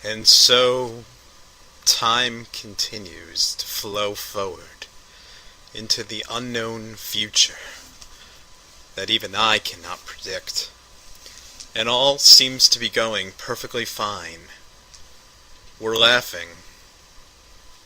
And so, time continues to flow forward into the unknown future that even I cannot predict. And all seems to be going perfectly fine. We're laughing.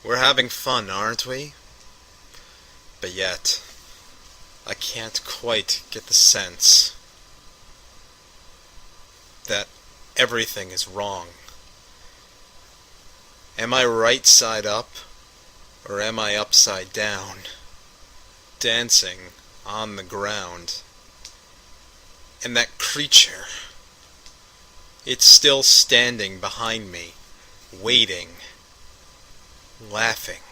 We're having fun, aren't we? But yet, I can't quite get the sense that everything is wrong. Am I right side up, or am I upside down, dancing on the ground? And that creature, it's still standing behind me, waiting, laughing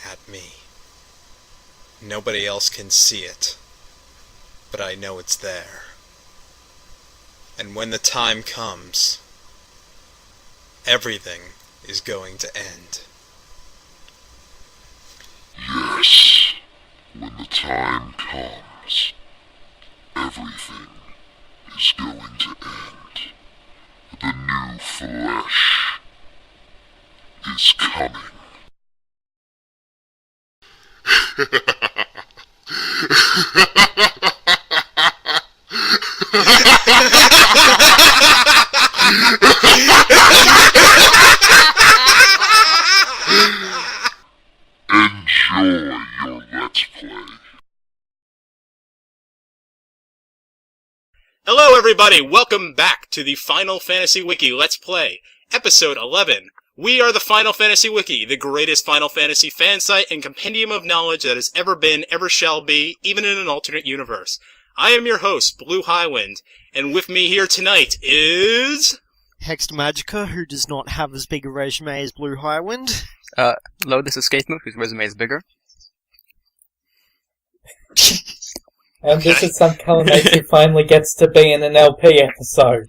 at me. Nobody else can see it, but I know it's there. And when the time comes, everything is going to end. Yes, when the time comes, everything is going to end. The new flesh is coming. Enjoy your Let's Play. Hello everybody, welcome back to the Final Fantasy Wiki Let's Play, Episode 11. We are the Final Fantasy Wiki, the greatest Final Fantasy fan site and compendium of knowledge that has ever been, ever shall be, even in an alternate universe. I am your host, Blue Highwind, and with me here tonight is... Hexed Magica, who does not have as big a resume as Blue Highwind. Hello, this is Skatemove, whose resume is bigger. And this is some Colonnade who finally gets to be in an LP episode.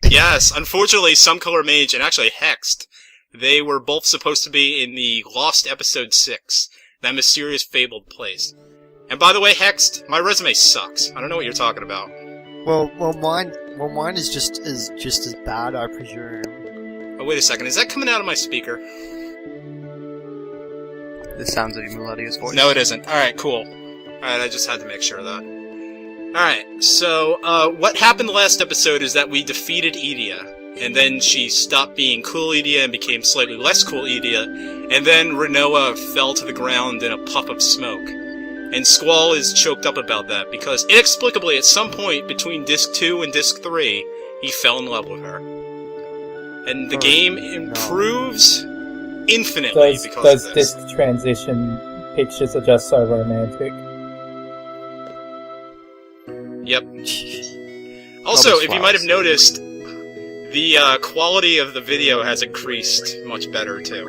Yes, unfortunately, Some Color Mage and actually Hexed, they were both supposed to be in the Lost Episode 6, that mysterious fabled place. And by the way, Hexed, my resume sucks. I don't know what you're talking about. Well, mine is just as bad, I presume. Oh, wait a second, is that coming out of my speaker? This sounds like a melodious voice. No, it isn't. Alright, cool. Alright, I just had to make sure of that. Alright, so, what happened the last episode is that we defeated Edea, and then she stopped being cool Edea and became slightly less cool Edea, and then Renoa fell to the ground in a puff of smoke. And Squall is choked up about that, because inexplicably at some point between Disc 2 and Disc 3, he fell in love with her. And the game improves infinitely because of this. Those disc transition pictures are just so romantic. Yep. Also, if you might have noticed, the quality of the video has increased much better, too.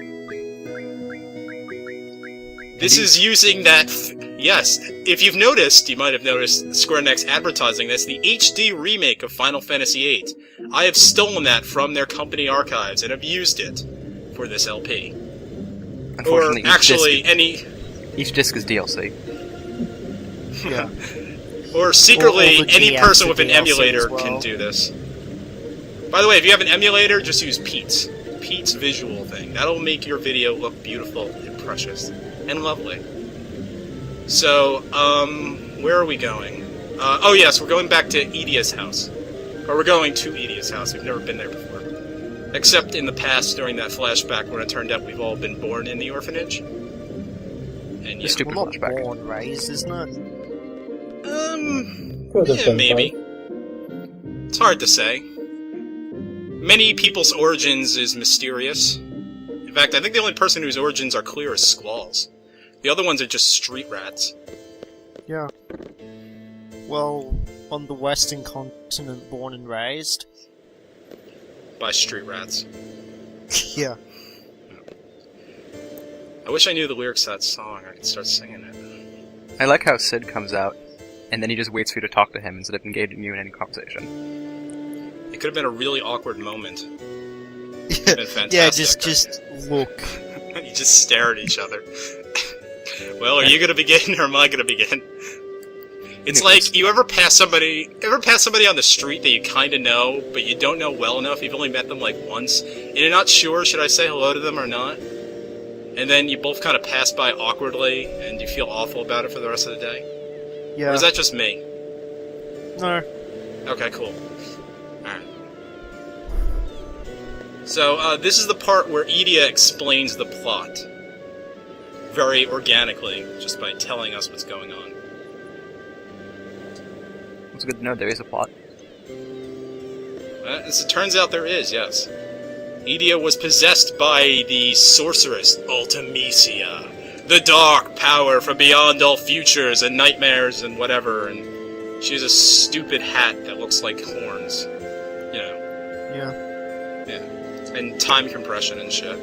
This is using that... Yes, if you've noticed, you might have noticed Square Enix advertising this, the HD remake of Final Fantasy VIII. I have stolen that from their company archives and have used it for this LP. Unfortunately, or actually, each disc is DLC. Yeah. Or secretly, or any person with an DLC emulator well. can do this. By the way, if you have an emulator, just use Pete's. Pete's visual thing. That'll make your video look beautiful and precious. And lovely. So, where are we going? Oh yes, we're going back to Edea's house. Or we're going to Edea's house. We've never been there before. Except in the past, during that flashback, when it turned out we've all been born in the orphanage. And yeah. Stupid Well, not flashback. born, raised, isn't it? Yeah, maybe. It's hard to say. Many people's origins is mysterious. In fact, I think the only person whose origins are clear is Squall's. The other ones are just street rats. Yeah. Well, on the Western continent, born and raised. By street rats. Yeah. I wish I knew the lyrics to that song. I could start singing it. I like how Sid comes out, and then he just waits for you to talk to him instead of engaging you in any conversation. It could have been a really awkward moment. It's been fantastic. Yeah, just look. You just stare at each other. Well, are you gonna begin, or am I gonna begin? It's like, you ever pass somebody on the street that you kinda know, but you don't know well enough, you've only met them like once, and you're not sure, should I say hello to them or not? And then you both kind of pass by awkwardly, and you feel awful about it for the rest of the day? Yeah. Or is that just me? No. Okay, cool. Alright. So, this is the part where Edea explains the plot. Very organically, just by telling us what's going on. It's good to know there is a plot. As it turns out, there is, yes. Edea was possessed by the sorceress Ultimecia, the dark power from beyond all futures and nightmares and whatever, and she has a stupid hat that looks like horns. You know. Yeah. Yeah. And time compression and shit.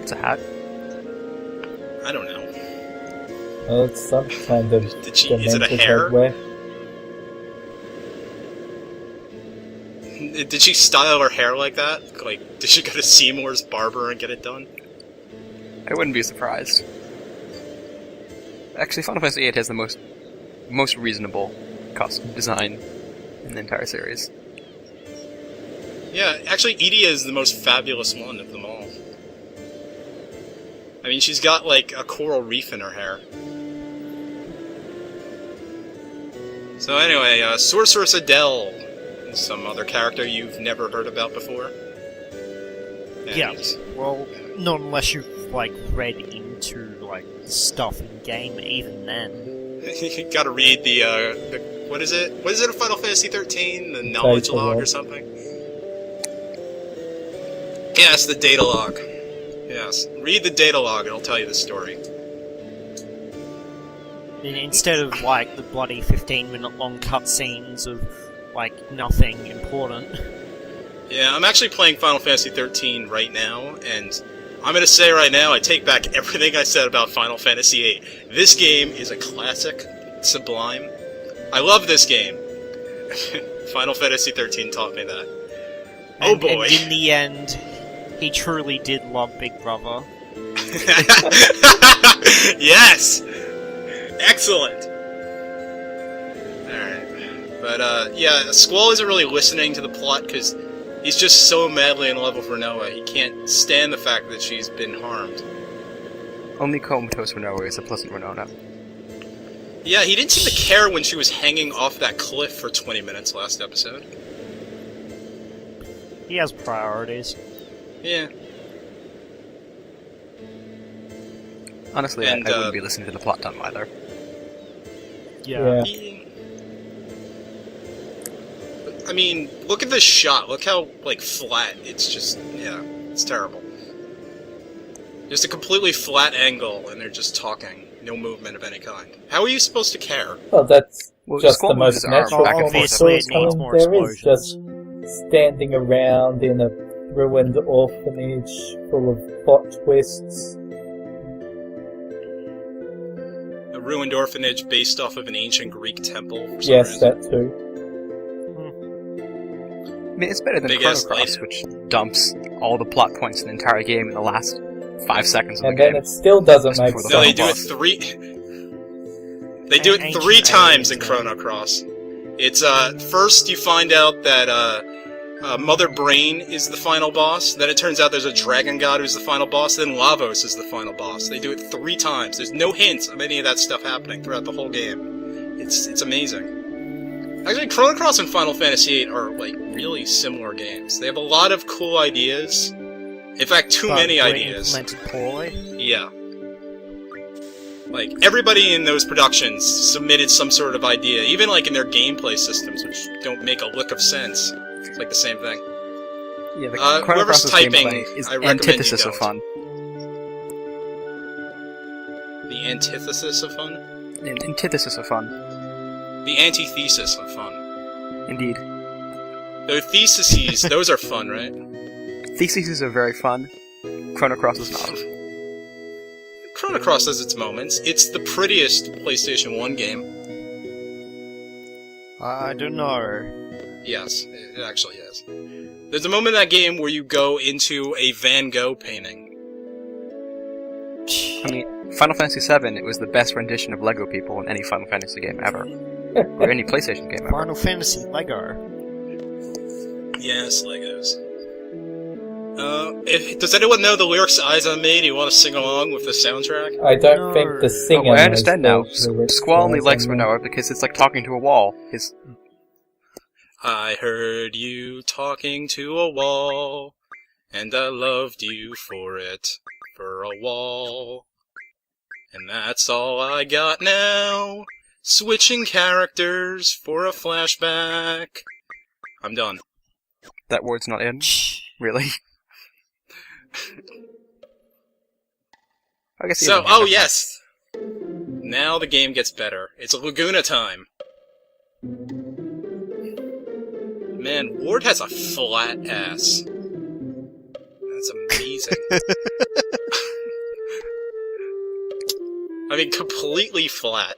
It's a hat. I don't know. Well, it's some kind of Is it a demented hair? headwear. Did she style her hair like that? Like, did she go to Seymour's barber and get it done? I wouldn't be surprised. Actually, Final Fantasy VIII has the most reasonable costume design in the entire series. Yeah, actually, Edea is the most fabulous one of them all. I mean, she's got, like, a coral reef in her hair. So anyway, Sorceress Adele. Some other character you've never heard about before? Yeah. Well, not unless you've, like, read into, like, the stuff in game, even then. You gotta read the, what is it? What is it in Final Fantasy 13? The knowledge log or something? Yes, the data log. Yes. Read the data log and it'll tell you the story. Instead of, like, the bloody 15-minute long cutscenes of, like, nothing important. Yeah, I'm actually playing Final Fantasy 13 right now, and I'm gonna say right now, I take back everything I said about Final Fantasy VIII. This game is a classic, sublime. I love this game. Final Fantasy 13 taught me that. Oh boy! And in the end, he truly did love Big Brother. Yes! Excellent! Alright. But, yeah, Squall isn't really listening to the plot because he's just so madly in love with Renoa. He can't stand the fact that she's been harmed. Only comatose Renoa is a pleasant Renona. Yeah, he didn't seem to care when she was hanging off that cliff for 20 minutes last episode. He has priorities. Yeah. Honestly, And, I wouldn't be listening to the plot dump either. Yeah. I mean, look at this shot. Look how, like, flat. It's just, yeah, it's terrible. Just a completely flat angle, and they're just talking. No movement of any kind. How are you supposed to care? Well, that's Well, just Squall the moves most his arm natural back and form of forth. Obviously, it needs storytelling more there is, explosions. just standing around in a ruined orphanage full of plot twists. A ruined orphanage based off of an ancient Greek temple. For some Yes, reason. that too. I mean, it's better than Big Chrono ass Cross, light. which dumps all the plot points in the entire game in the last 5 seconds of the And game. then it still doesn't Just make before the No, they sense. do it boss. three. They do it Ancient three times in aliens, Chrono Cross. It's first you find out that Mother Brain is the final boss. Then it turns out there's a dragon god who's the final boss. Then Lavos is the final boss. They do it 3 times. There's no hints of any of that stuff happening throughout the whole game. It's amazing. Actually, Chrono Cross and Final Fantasy VIII are like really similar games. They have a lot of cool ideas. In fact, too But many were ideas. implemented poorly. Yeah. Like, everybody in those productions submitted some sort of idea, even like in their gameplay systems, which don't make a lick of sense. It's like the same thing. Yeah, the Chrono whoever's Cross's typing, gameplay is I recommend you antithesis of don't. fun. The antithesis of fun? Antithesis of fun. The antithesis of fun. Indeed. Though theses, those are fun, right? Theses are very fun. Chrono Cross is not. Chrono Cross has its moments. It's the prettiest PlayStation 1 game. I don't know. Yes, it actually is. There's a moment in that game where you go into a Van Gogh painting. I mean, Final Fantasy VII, it was the best rendition of Lego people in any Final Fantasy game ever. or any PlayStation game ever. Final Fantasy Lego. Yes, Legos. Does anyone know the lyrics to Eyes on Me? Do you want to sing along with the soundtrack? I don't No. think the singer Oh, I knows understand now. the lyrics Squall only to likes Eyes on Me. Manoa because it's like talking to a wall. His I heard you talking to a wall, and I loved you for it, for a wall. And that's all I got now. Switching characters for a flashback. I'm done. that word's not in. Really? I guess. So, oh yes! Now the game gets better. It's Laguna time. Man, Ward has a flat ass. That's amazing. I mean, completely flat.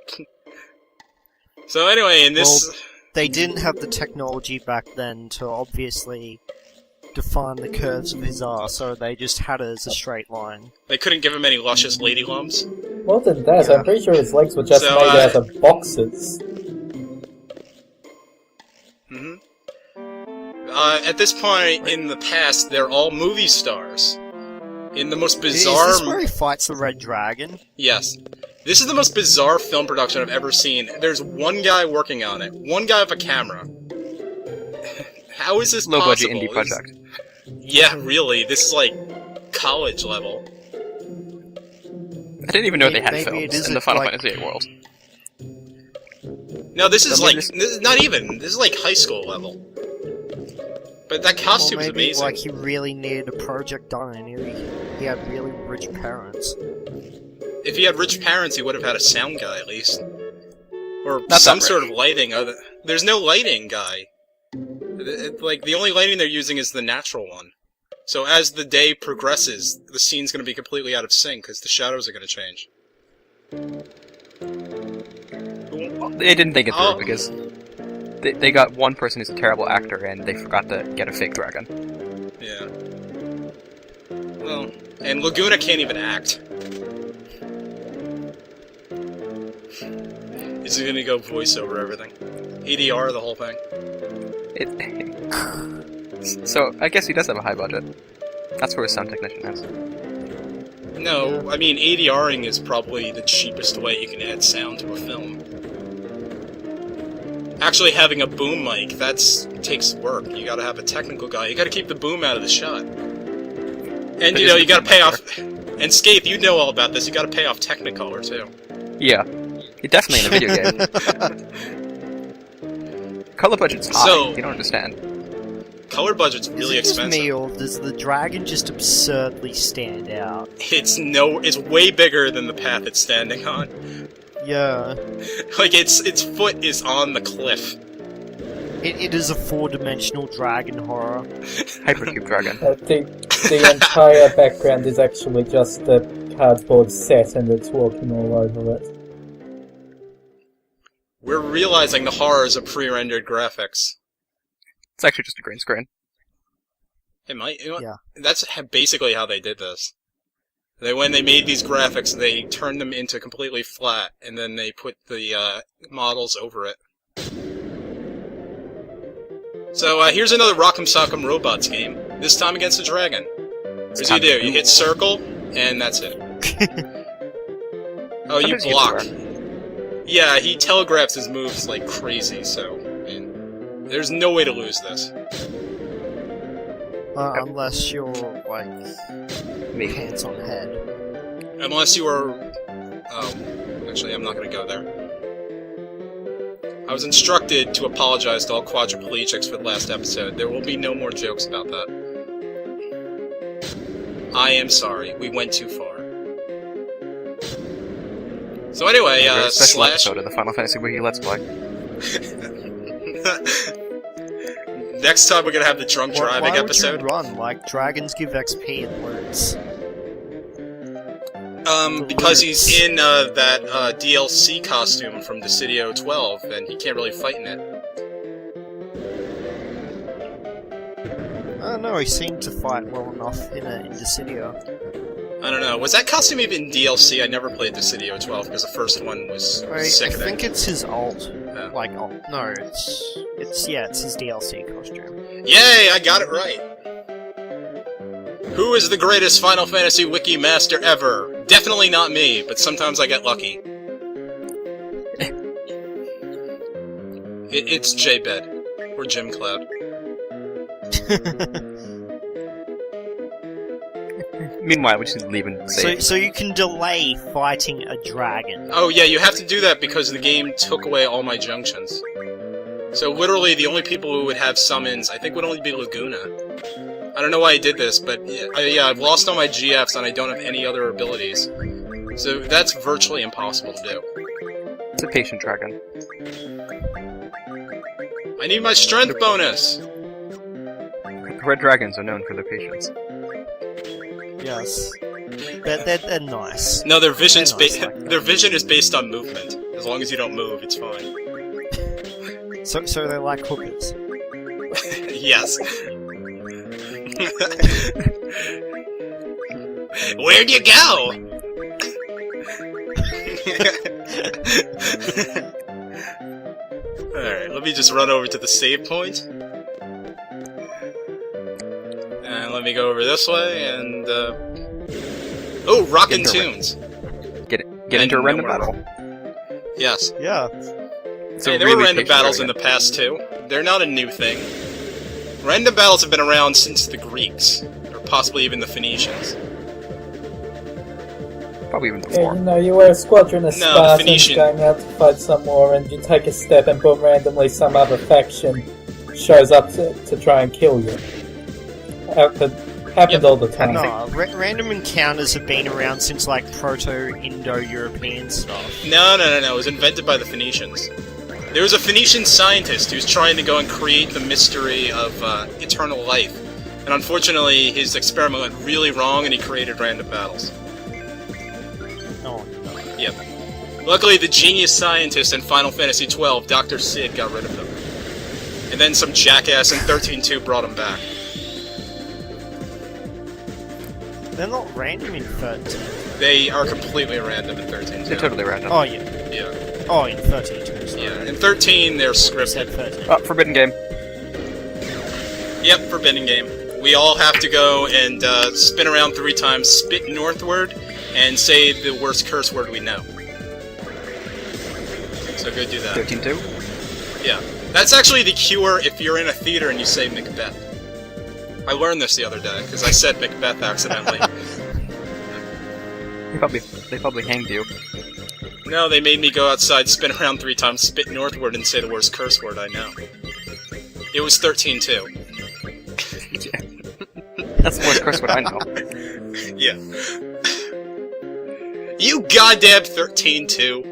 So anyway, in this... Well, they didn't have the technology back then to obviously define the curves of his arse, so they just had it as a straight line. They couldn't give him any luscious lady lumps. More than that, Yeah. I'm pretty sure his legs were just So, made out of boxes. hmm At this point in the past, they're all movie stars. In the most bizarre... Is this where he fights the Red Dragon? Yes. This is the most bizarre film production I've ever seen. There's one guy working on it. One guy with a camera. How is this Low budget possible? indie project. Yeah, really. This is like college level. I didn't even know they had Maybe it films in isn't the Final like- Fantasy VIII world. No, this is I mean, like... Not even. This is like high school level. But that Or costume is maybe amazing. like he really needed a project done and he had really rich parents. If he had rich parents, he would have had a sound guy, at least. Or Not some that sort rich. of lighting. There's no lighting guy. Like, the only lighting they're using is the natural one. So as the day progresses, the scene's going to be completely out of sync, because the shadows are going to change. They didn't think it through Oh. because they got one person who's a terrible actor and they forgot to get a fake dragon. Yeah. Well, and Laguna can't even act. He's going to go voice over everything. ADR the whole thing. So I guess he does have a high budget. That's where his sound technician is. No, I mean, ADRing is probably the cheapest way you can add sound to a film. Actually having a boom mic, takes work. You gotta have a technical guy. You gotta keep the boom out of the shot. And, you know, you gotta pay off... And Scape, you know all about this, you gotta pay off Technicolor, too. Yeah, you're definitely in a video game. Color budget's high. So- You don't understand. Color budget's really Is it just expensive. me, or does the dragon just absurdly stand out? It's way bigger than the path it's standing on. Yeah. Like, its foot is on the cliff. It is a four-dimensional dragon horror. Hypercube dragon. The entire background is actually just a cardboard set and it's walking all over it. We're realizing the horrors of pre-rendered graphics. It's actually just a green screen. It might. You know, Yeah. That's basically how they did this. When they made these graphics, they turned them into completely flat, and then they put the models over it. So here's another Rock'em Sock'em Robots game. This time against a dragon. What do? You hit circle, and that's it. Oh, you Sometimes you block. swear. Yeah, he telegraphs his moves like crazy, so... I mean, there's no way to lose this. Unless you're, like, Me. pants on head. Unless you are... actually, I'm not gonna go there. I was instructed to apologize to all quadriplegics for the last episode. There will be no more jokes about that. I am sorry. We went too far. So anyway, A very special Slash... episode of the Final Fantasy Wiki Let's Play. Next time we're gonna have the drunk driving Why episode. would you run? Like, dragons give XP and loot. Because he's in that DLC costume from Dissidio 12, and he can't really fight in it. No, he seemed to fight well enough in Dissidio. I don't know. Was that costume even DLC? I never played Dissidio 12 because the first one was I sickening. think it's his alt. Yeah. Like, alt. No, it's his DLC costume. Yay! I got it right. Who is the greatest Final Fantasy Wiki master ever? Definitely not me, but sometimes I get lucky. It's J-Bed. Or Jim Cloud. Meanwhile, we just leave and save. So you can delay fighting a dragon. Oh yeah, you have to do that because the game took away all my junctions. So literally the only people who would have summons, I think, would only be Laguna. I don't know why I did this, but yeah, I've lost all my GFs and I don't have any other abilities. So that's virtually impossible to do. It's a patient dragon. I need my strength bonus! Red dragons are known for their patience. Yes. They're nice. No, their vision's They're nice like that. their vision is based on movement. As long as you don't move, it's fine. So they're like hookers. Yes. Where'd you go? Alright, let me just run over to the save point. And let me go over this way, and, oh, Rockin' Tunes! Get into a random nowhere. battle. Yes. Yeah. So Hey, there were random battles in the past, too. They're not a new thing. Random battles have been around since the Greeks, or possibly even the Phoenicians. Probably even Yeah, before. you know, you were a squadron of No, the Spartans Phoenician- going out to fight some war, and you take a step, and boom, randomly some other faction shows up to try and kill you. Happened all the time. No, random encounters have been around since like Proto-Indo-European stuff. No, it was invented by the Phoenicians. There was a Phoenician scientist who's trying to go and create the mystery of eternal life. And unfortunately, his experiment went really wrong and he created random battles. Oh no. Yep. Luckily, the genius scientist in Final Fantasy XII, Dr. Sid, got rid of him. And then some jackass in 13.2 brought him back. They're not random in 13. They are completely random in 13.2. They're totally random. Oh yeah. Yeah. Oh, in 13 too. Sorry. Yeah. In 13, they're I said scripted. 13. Forbidden game. Yep, forbidden game. We all have to go and spin around 3 times, spit northward, and say the worst curse word we know. So go do that. 13-2. Yeah. That's actually the cure if you're in a theater and you say Macbeth. I learned this the other day, because I said Macbeth accidentally. They probably hanged you. No, they made me go outside, spin around 3 times, spit northward, and say the worst curse word I know. It was 13-2. That's the worst curse word I know. Yeah. You goddamn 13-2.